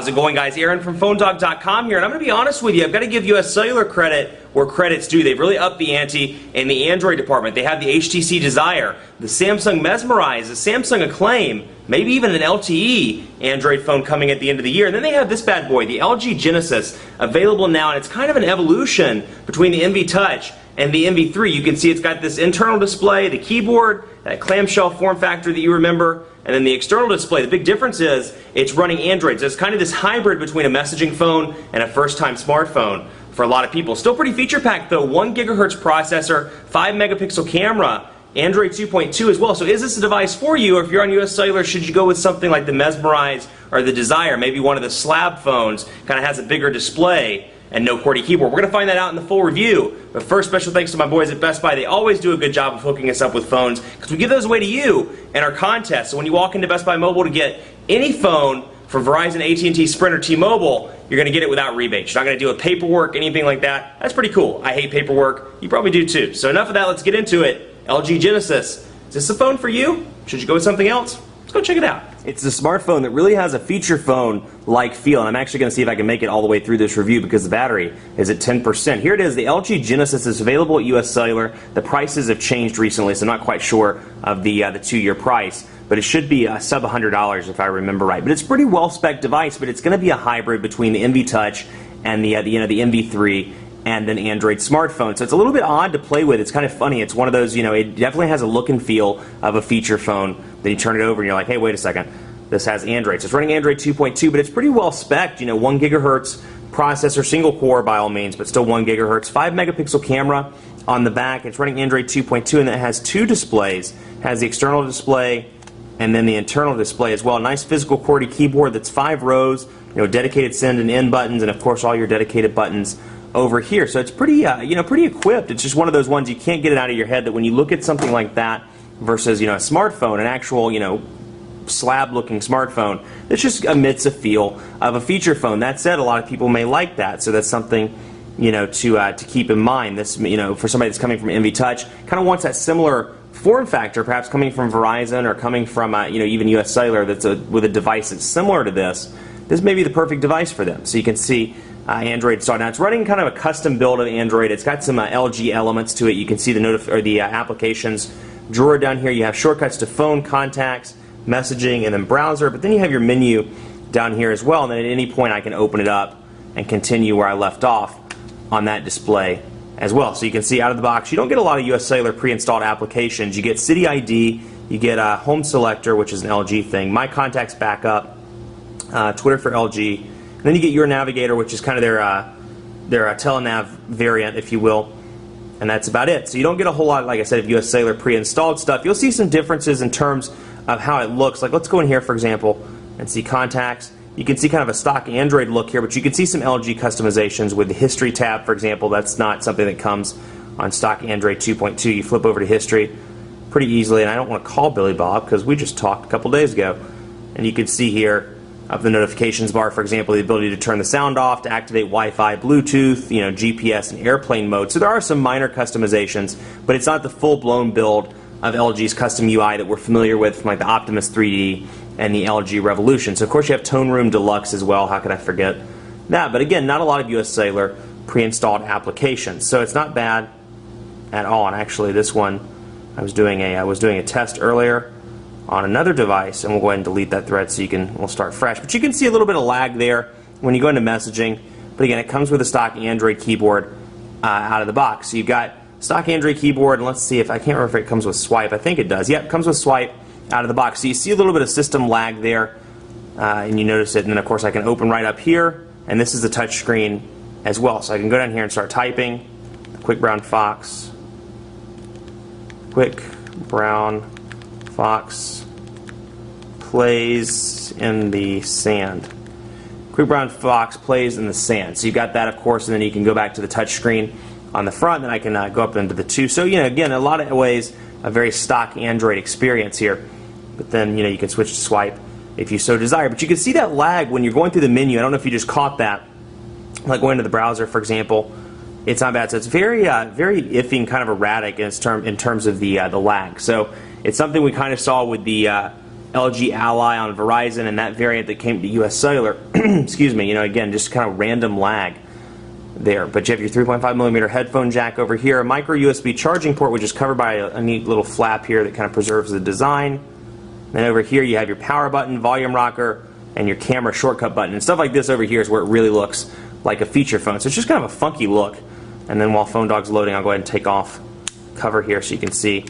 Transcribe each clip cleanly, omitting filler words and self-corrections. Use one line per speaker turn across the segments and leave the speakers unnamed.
How's it going, guys? Aaron from PhoneDog.com here, and I'm going to be honest with you. I've got to give US Cellular credit where credit's due. They've really upped the ante in the Android department. They have the HTC Desire, the Samsung Mesmerize, the Samsung Acclaim, maybe even an LTE Android phone coming at the end of the year. And then they have this bad boy, the LG Genesis, available now, and it's kind of an evolution between the Envy Touch and the Envy 3. You can see it's got this internal display, the keyboard, that clamshell form factor that you remember, and then the external display. The big difference is it's running Android. So it's kind of this hybrid between a messaging phone and a first-time smartphone for a lot of people. Still pretty feature-packed though. 1 gigahertz processor, 5 megapixel camera, Android 2.2 as well. So is this a device for you? Or if you're on US Cellular, should you go with something like the Mesmerize or the Desire? Maybe one of the slab phones kind of has a bigger display and no QWERTY keyboard. We're going to find that out in the full review. But first, special thanks to my boys at Best Buy. They always do a good job of hooking us up with phones because we give those away to you in our contest. So when you walk into Best Buy Mobile to get any phone from Verizon, AT&T, Sprint, or T-Mobile, you're going to get it without rebates. You're not going to deal with paperwork, anything like that. That's pretty cool. I hate paperwork. You probably do too. So enough of that. Let's get into it. LG Genesis. Is this a phone for you? Should you go with something else? Let's go check it out. It's a smartphone that really has a feature phone-like feel, and I'm actually going to see if I can make it all the way through this review because the battery is at 10%. Here it is. The LG Genesis is available at US Cellular. The prices have changed recently, so I'm not quite sure of the 2-year price, but it should be sub $100 if I remember right. But it's a pretty well-spec'd device, but it's going to be a hybrid between the Envy Touch and the Envy 3 and an Android smartphone. So it's a little bit odd to play with. It's kind of funny. It's one of those, it definitely has a look and feel of a feature phone. Then you turn it over and you're like, hey, wait a second. This has Android. So it's running Android 2.2, but it's pretty well spec'd. 1 gigahertz processor, single core by all means, but still 1 gigahertz. 5 megapixel camera on the back. It's running Android 2.2, and it has 2 displays. It has the external display and then the internal display as well. Nice physical QWERTY keyboard that's 5 rows, dedicated send and end buttons, and of course all your dedicated buttons over here. So it's pretty, pretty equipped. It's just one of those ones you can't get it out of your head that when you look at something like that versus, a smartphone, an actual, slab-looking smartphone, this just emits a feel of a feature phone. That said, a lot of people may like that, so that's something, to keep in mind. This, for somebody that's coming from Envy Touch, kind of wants that similar form factor, perhaps coming from Verizon or coming from, even US Cellular, that's with a device that's similar to this. This may be the perfect device for them. So you can see Android start. Now it's running kind of a custom build of Android. It's got some LG elements to it. You can see the applications drawer down here. You have shortcuts to phone, contacts, messaging, and then browser. But then you have your menu down here as well. And then at any point I can open it up and continue where I left off on that display as well. So you can see out of the box, you don't get a lot of US Cellular pre-installed applications. You get City ID, you get Home Selector, which is an LG thing, My Contacts Backup, Twitter for LG, and then you get Your Navigator, which is kind of their telenav variant, if you will, and that's about it. So you don't get a whole lot, like I said, of US Cellular pre-installed stuff. You'll see some differences in terms of how it looks. Like let's go in here, for example, and see contacts. You can see kind of a stock Android look here, but you can see some LG customizations with the History tab, for example. That's not something that comes on stock Android 2.2. You flip over to History pretty easily, and I don't want to call Billy Bob because we just talked a couple days ago. And you can see here of the notifications bar, for example, the ability to turn the sound off, to activate Wi-Fi, Bluetooth, GPS, and airplane mode. So there are some minor customizations, but it's not the full-blown build of LG's custom UI that we're familiar with from like the Optimus 3D and the LG Revolution. So of course you have Tone Room Deluxe as well. How could I forget that? But again, not a lot of US Cellular pre-installed applications. So it's not bad at all. And actually this one, I was doing a test earlier on another device, and we'll go ahead and delete that thread so we'll start fresh. But you can see a little bit of lag there when you go into messaging. But again, it comes with a stock Android keyboard out of the box. So you've got stock Android keyboard, and let's see if I can't remember if it comes with swipe. I think it does. Yep, it comes with swipe out of the box. So you see a little bit of system lag there, and you notice it. And then of course I can open right up here, and this is the touch screen as well. So I can go down here and start typing. Quick Brown Fox. Quick Brown Fox plays in the sand. Quick Brown Fox plays in the sand. So you've got that, of course, and then you can go back to the touch screen on the front, and I can go up into the 2. So, again, a lot of ways, a very stock Android experience here. But then, you can switch to swipe if you so desire. But you can see that lag when you're going through the menu. I don't know if you just caught that. Like going to the browser, for example. It's not bad. So it's very iffy and kind of erratic in terms of the lag. So it's something we kind of saw with the LG Ally on Verizon, and that variant that came to US Cellular. Excuse me, again, just kind of random lag there. But you have your 3.5mm headphone jack over here, a micro USB charging port, which is covered by a neat little flap here that kind of preserves the design. Then over here you have your power button, volume rocker, and your camera shortcut button. And stuff like this over here is where it really looks like a feature phone. So it's just kind of a funky look. And then while PhoneDog's loading, I'll go ahead and take off cover here so you can see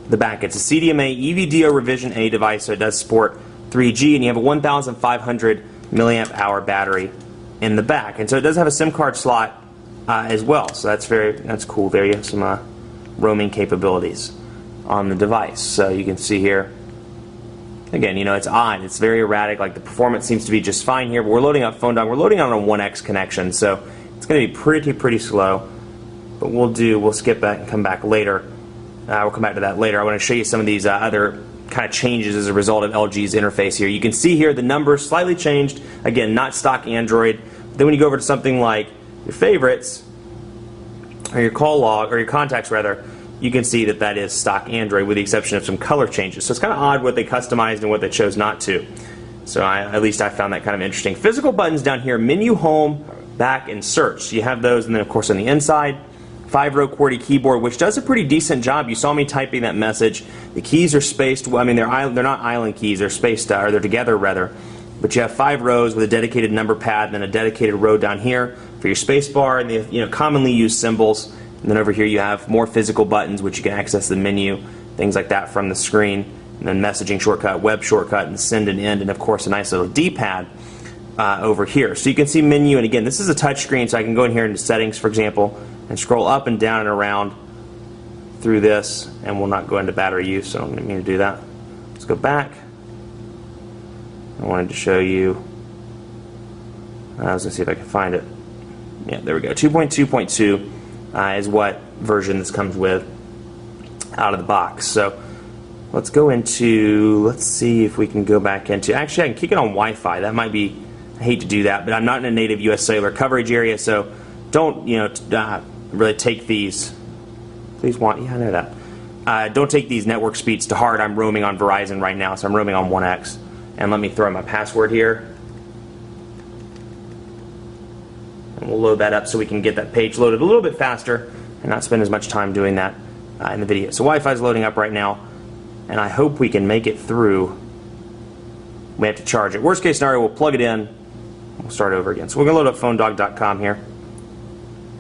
the back. It's a CDMA EVDO Revision A device, so it does support 3G, and you have a 1,500 milliamp hour battery in the back. And so it does have a SIM card slot as well. So that's cool. There you have some roaming capabilities on the device. So you can see here. Again, it's odd. It's very erratic. Like, the performance seems to be just fine here, but we're loading up PhoneDog. We're loading on a 1X connection, so it's going to be pretty slow. But we'll skip that and come back later. We'll come back to that later. I want to show you some of these other kind of changes as a result of LG's interface here. You can see here the numbers slightly changed. Again, not stock Android. Then when you go over to something like your favorites, or your call log, or your contacts rather, you can see that that is stock Android with the exception of some color changes. So it's kind of odd what they customized and what they chose not to. So at least I found that kind of interesting. Physical buttons down here, menu, home, back, and search. So you have those, and then of course on the inside, 5-row QWERTY keyboard, which does a pretty decent job. You saw me typing that message. The keys are spaced. Well, I mean, they're not island keys. They're spaced, or they're together rather. But you have 5 rows with a dedicated number pad, and then a dedicated row down here for your space bar and the commonly used symbols. And then over here you have more physical buttons, which you can access the menu, things like that from the screen. And then messaging shortcut, web shortcut, and send and end, and of course a nice little D-pad over here. So you can see menu, and again, this is a touch screen, so I can go in here into settings, for example, and scroll up and down and around through this, and we'll not go into battery use, so I don't mean to do that. Let's go back. I wanted to show you, I was going to see if I can find it. Yeah, there we go. 2.2.2 is what version this comes with out of the box. So let's go into, let's see if we can go back into, actually I can kick it on Wi-Fi. That might be, I hate to do that, but I'm not in a native US Cellular coverage area, so don't, really take these, please want, yeah, I know that. Don't take these network speeds to heart. I'm roaming on Verizon right now, so I'm roaming on 1X. And let me throw in my password here. And we'll load that up so we can get that page loaded a little bit faster and not spend as much time doing that in the video. So Wi-Fi is loading up right now, and I hope we can make it through. We have to charge it. Worst case scenario, we'll plug it in. We'll start over again. So we're going to load up PhoneDog.com here.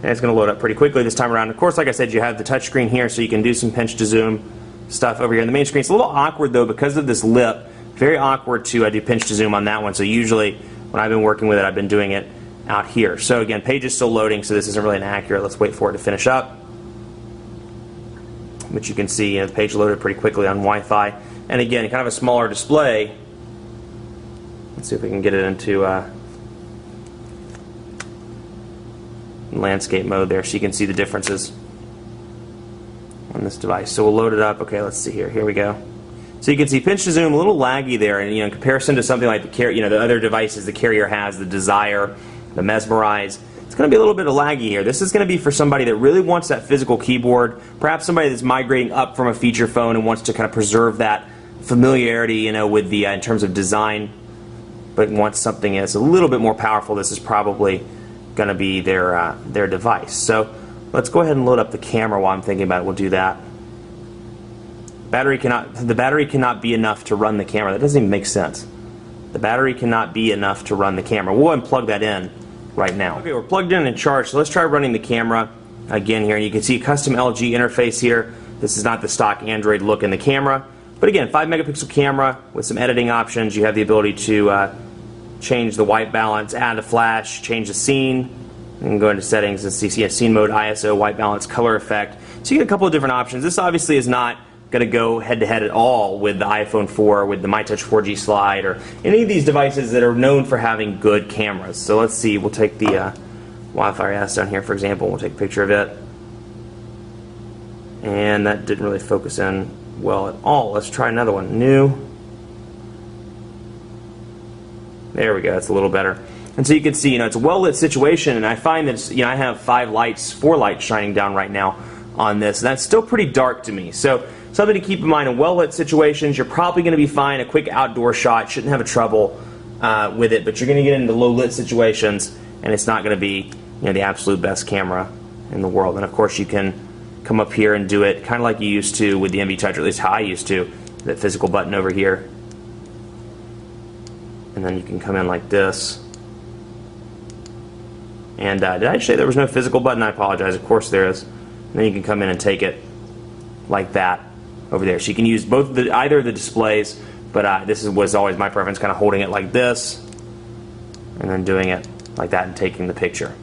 And it's going to load up pretty quickly this time around. Of course, like I said, you have the touch screen here, so you can do some pinch to zoom stuff over here in the main screen. It's a little awkward, though, because of this lip. Very awkward to do pinch to zoom on that one. So usually, when I've been working with it, I've been doing it out here. So again, page is still loading, so this isn't really inaccurate. Let's wait for it to finish up. But you can see the page loaded pretty quickly on Wi-Fi. And again, kind of a smaller display. Let's see if we can get it into landscape mode there, so you can see the differences on this device. So we'll load it up. Okay, let's see here. Here we go. So you can see pinch to zoom a little laggy there, and in comparison to something like the other devices the Carrier has, the Desire, the Mesmerize, it's going to be a little bit of laggy here. This is going to be for somebody that really wants that physical keyboard, perhaps somebody that's migrating up from a feature phone and wants to kind of preserve that familiarity, with the in terms of design, but wants something that's a little bit more powerful. This is probably going to be their device. So let's go ahead and load up the camera while I'm thinking about it. We'll do that. The battery cannot be enough to run the camera. That doesn't even make sense. The battery cannot be enough to run the camera. We'll unplug that in right now. Okay, we're plugged in and charged, so let's try running the camera again here. And you can see a custom LG interface here. This is not the stock Android look in the camera. But again, 5-megapixel camera with some editing options. You have the ability to change the white balance, add a flash, change the scene, and go into settings and see scene mode, ISO, white balance, color effect. So you get a couple of different options. This obviously is not going to go head-to-head at all with the iPhone 4, with the MyTouch 4G Slide, or any of these devices that are known for having good cameras. So let's see, we'll take the Wi-Fi S down here, for example. We'll take a picture of it. And that didn't really focus in well at all. Let's try another one. New. There we go, that's a little better. And so you can see, it's a well-lit situation, and I find that I have 4 lights shining down right now on this, and that's still pretty dark to me. So something to keep in mind in well-lit situations. You're probably going to be fine. A quick outdoor shot shouldn't have a trouble with it, but you're going to get into low-lit situations, and it's not going to be the absolute best camera in the world. And of course, you can come up here and do it kind of like you used to with the NV Touch, or at least how I used to. That physical button over here, and then you can come in like this. And did I say there was no physical button? I apologize. Of course there is. And then you can come in and take it like that over there. So you can use either of the displays, but this was always my preference, kind of holding it like this, and then doing it like that and taking the picture.